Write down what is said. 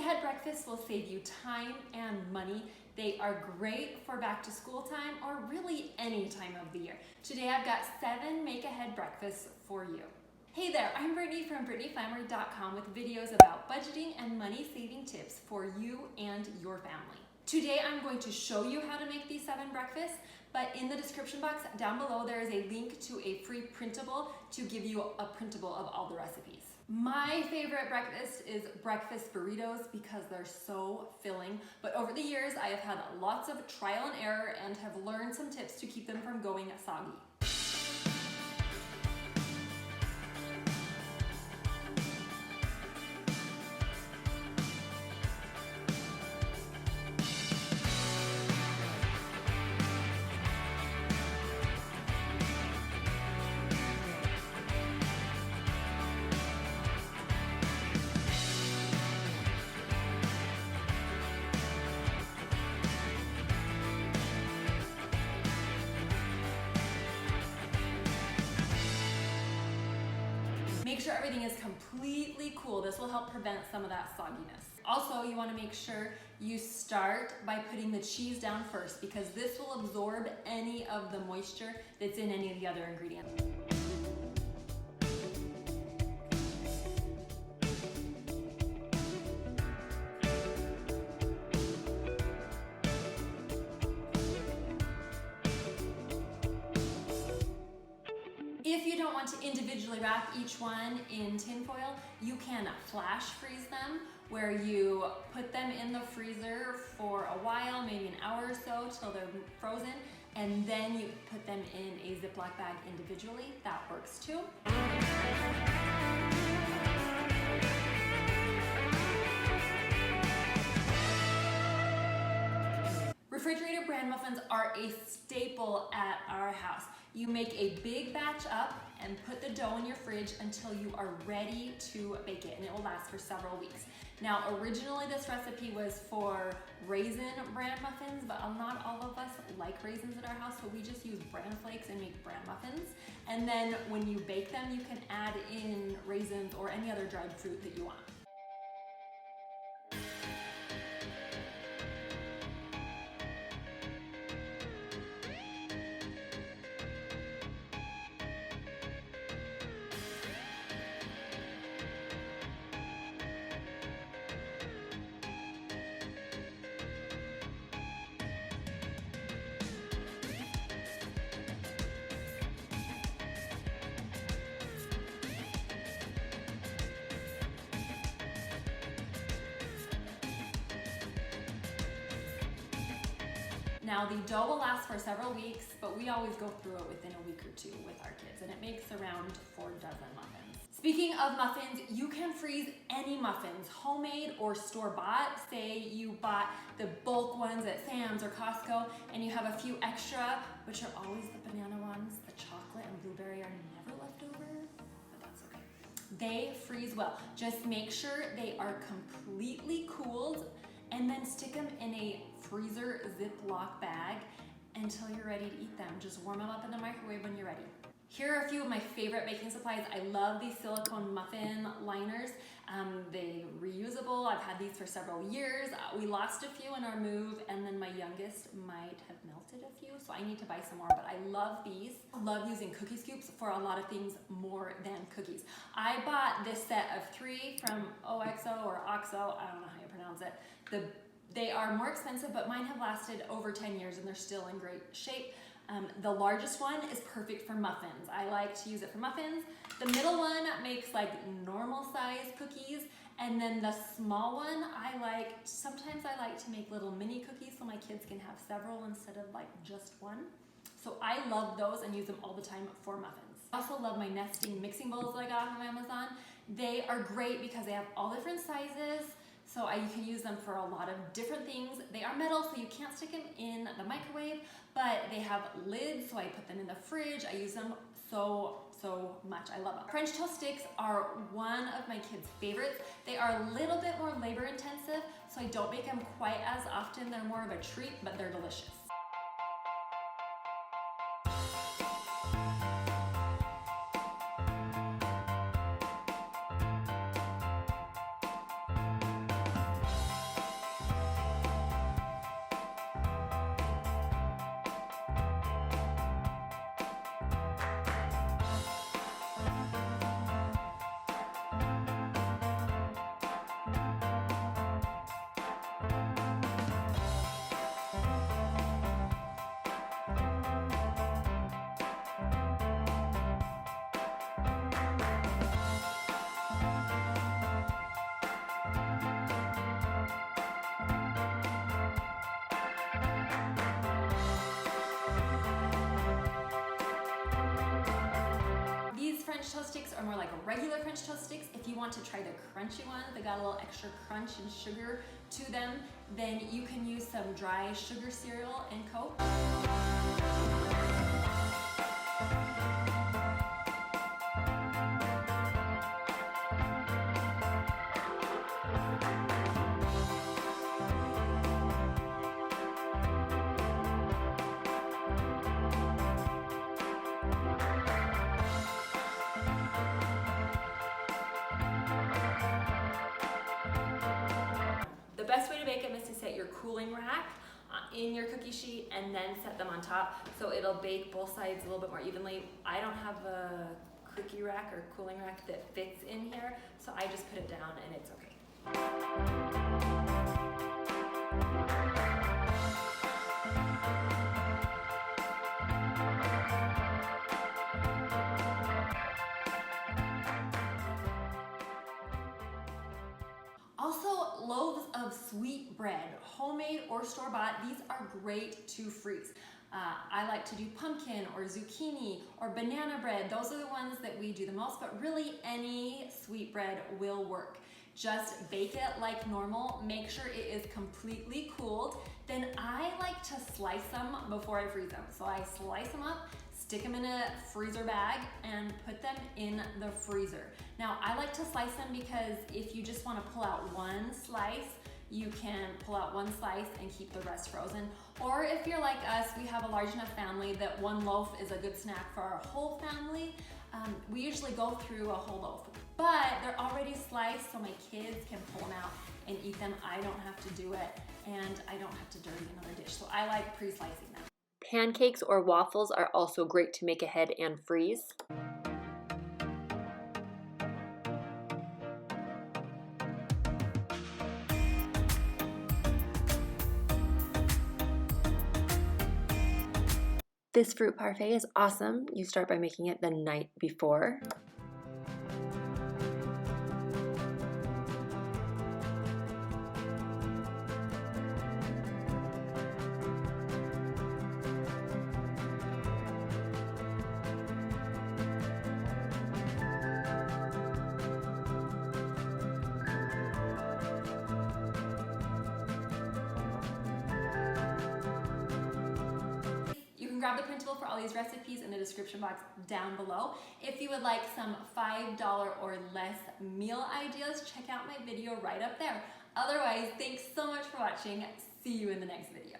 Make-Ahead breakfasts will save you time and money. They are great for back to school time or really any time of the year. Today I've got 7 Make-Ahead breakfasts for you. Hey there, I'm Brittany from BrittanyFlammer.com with videos about budgeting and money-saving tips for you and your family. Today I'm going to show you how to make these 7 breakfasts, but in the description box down below there is a link to a free printable to give you a printable of all the recipes. My favorite breakfast is breakfast burritos because they're so filling, but over the years I have had lots of trial and error and have learned some tips to keep them from going soggy. Make sure everything is completely cool. This will help prevent some of that sogginess. Also, you want to make sure you start by putting the cheese down first because this will absorb any of the moisture that's in any of the other ingredients. If you don't want to individually wrap each one in tin foil, you can flash freeze them where you put them in the freezer for a while, maybe an hour or so till they're frozen, and then you put them in a Ziploc bag individually. That works too. Refrigerator brand muffins are a staple at our house. You make a big batch up and put the dough in your fridge until you are ready to bake it, and it will last for several weeks. Now, originally this recipe was for raisin brand muffins, but not all of us like raisins at our house, so we just use bran flakes and make brand muffins. And then when you bake them, you can add in raisins or any other dried fruit that you want. Now the dough will last for several weeks, but we always go through it within a week or 2 with our kids, and it makes around 4 dozen muffins. Speaking of muffins, you can freeze any muffins, homemade or store-bought. Say you bought the bulk ones at Sam's or Costco, and you have a few extra, which are always the banana ones. The chocolate and blueberry are never left over, but that's okay. They freeze well. Just make sure they are completely cooled, and then stick them in a freezer Ziploc bag until you're ready to eat them. Just warm them up in the microwave when you're ready. Here are a few of my favorite baking supplies. I love these silicone muffin liners. They're reusable. I've had these for several years. We lost a few in our move, and then my youngest might have melted a few, so I need to buy some more, but I love these. I love using cookie scoops for a lot of things more than cookies. I bought this set of 3 from OXO or OXO, I don't know how you pronounce it. They are more expensive, but mine have lasted over 10 years and they're still in great shape. The largest one is perfect for muffins. I like to use it for muffins. The middle one makes like normal size cookies, and then the small one sometimes I like to make little mini cookies so my kids can have several instead of like just one. So I love those and use them all the time for muffins. I also love my nesting mixing bowls that I got on Amazon. They are great because they have all different sizes. So you can use them for a lot of different things. They are metal, so you can't stick them in the microwave, but they have lids, so I put them in the fridge. I use them so much. I love them. French toast sticks are one of my kids' favorites. They are a little bit more labor intensive, so I don't make them quite as often. They're more of a treat, but they're delicious. French toast sticks or more like regular French toast sticks, if you want to try the crunchy ones, they got a little extra crunch and sugar to them, then you can use some dry sugar cereal and Coke. The best way to bake them is to set your cooling rack in your cookie sheet and then set them on top so it'll bake both sides a little bit more evenly. I don't have a cookie rack or cooling rack that fits in here, so I just put it down and it's okay. Also, loaves of sweet bread, homemade or store-bought, these are great to freeze. I like to do pumpkin or zucchini or banana bread. Those are the ones that we do the most, but really any sweet bread will work. Just bake it like normal, make sure it is completely cooled. Then I like to slice them before I freeze them. So I slice them up, stick them in a freezer bag, and put them in the freezer. Now, I like to slice them because if you just want to pull out one slice, you can pull out one slice and keep the rest frozen. Or if you're like us, we have a large enough family that one loaf is a good snack for our whole family. We usually go through a whole loaf, but they're already sliced so my kids can pull them out and eat them. I don't have to do it, and I don't have to dirty another dish. So I like pre-slicing them. Pancakes or waffles are also great to make ahead and freeze. This fruit parfait is awesome. You start by making it the night before. Grab the printable for all these recipes in the description box down below. If you would like some $5 or less meal ideas, check out my video right up there. Otherwise, thanks so much for watching. See you in the next video.